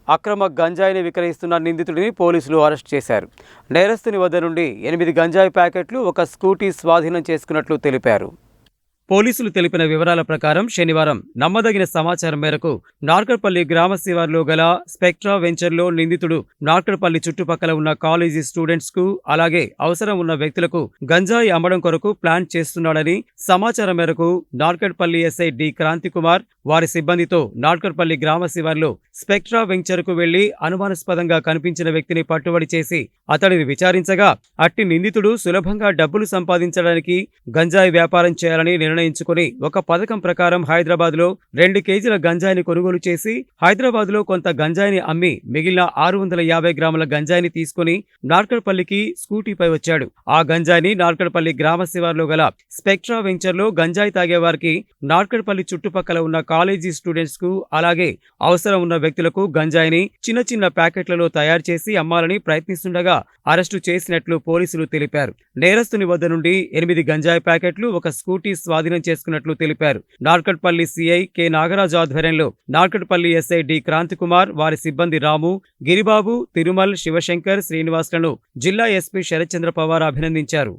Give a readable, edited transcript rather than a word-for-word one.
అక్రమ గంజాయిని విక్రయిస్తున్న నిందితుడిని పోలీసులు అరెస్ట్ చేశారు. నేరస్తుని వద్ద నుండి 8 గంజాయి ప్యాకెట్లు, ఒక స్కూటీ స్వాధీనం చేసుకున్నట్లు తెలిపారు. పోలీసులు తెలిపిన వివరాల ప్రకారం శనివారం నమ్మదగిన సమాచారం మేరకు నార్కట్పల్లి గ్రామ శివార్లో గల స్పెక్ట్రా వెంచర్లో నిందితుడు నార్కట్పల్లి చుట్టుపక్కల ఉన్న కాలేజీ స్టూడెంట్స్ కు అలాగే అవసరం ఉన్న వ్యక్తులకు గంజాయి అమ్మడం కొరకు ప్లాన్ చేస్తున్నాడని సమాచారం మేరకు నార్కట్పల్లి ఎస్ఐ డి క్రాంతి కుమార్ వారి సిబ్బందితో నార్కట్పల్లి గ్రామ శివార్లో స్పెక్ట్రా వెంచర్ కు వెళ్లి అనుమానాస్పదంగా కనిపించిన వ్యక్తిని పట్టుబడి చేసి అతడిని విచారించగా అట్టి నిందితుడు సులభంగా డబ్బులు సంపాదించడానికి గంజాయి వ్యాపారం చేయాలని నిర్ణయించుకుని ఒక పథకం ప్రకారం హైదరాబాద్ లో 2 కేజీల గంజాయిని కొనుగోలు చేసి హైదరాబాద్ లో కొంత గంజాయిని అమ్మి మిగిలిన 650 గ్రాముల గంజాయిని తీసుకుని నార్కట్పల్లికి స్కూటీపై వచ్చాడు. ఆ గంజాయిని నార్కట్పల్లి గ్రామ శివార్లో గల స్పెక్ట్రా వెంచర్ లో గంజాయి తాగేవారికి, నార్కట్పల్లి చుట్టుపక్కల ఉన్న కాలేజీ స్టూడెంట్స్ కు అలాగే అవసరం ఉన్న వ్యక్తులకు గంజాయిని చిన్న చిన్న ప్యాకెట్లలో తయారు చేసి అమ్మాలని ప్రయత్నిస్తుండగా అరెస్టు చేసినట్లు పోలీసులు తెలిపారు. నేరస్తుని వద్ద నుండి 8 గంజాయి ప్యాకెట్లు, ఒక స్కూటీ స్వాధీనం చేసుకున్నట్లు తెలిపారు. నార్కట్పల్లి సిఐ కె నాగరాజు ఆధ్వర్యంలో నార్కట్పల్లి ఎస్ఐ డి క్రాంతి కుమార్, వారి సిబ్బంది రాము, గిరిబాబు, తిరుమల్, శివశంకర్, శ్రీనివాస్లను జిల్లా ఎస్పీ శరత్చంద్ర పవార్ అభినందించారు.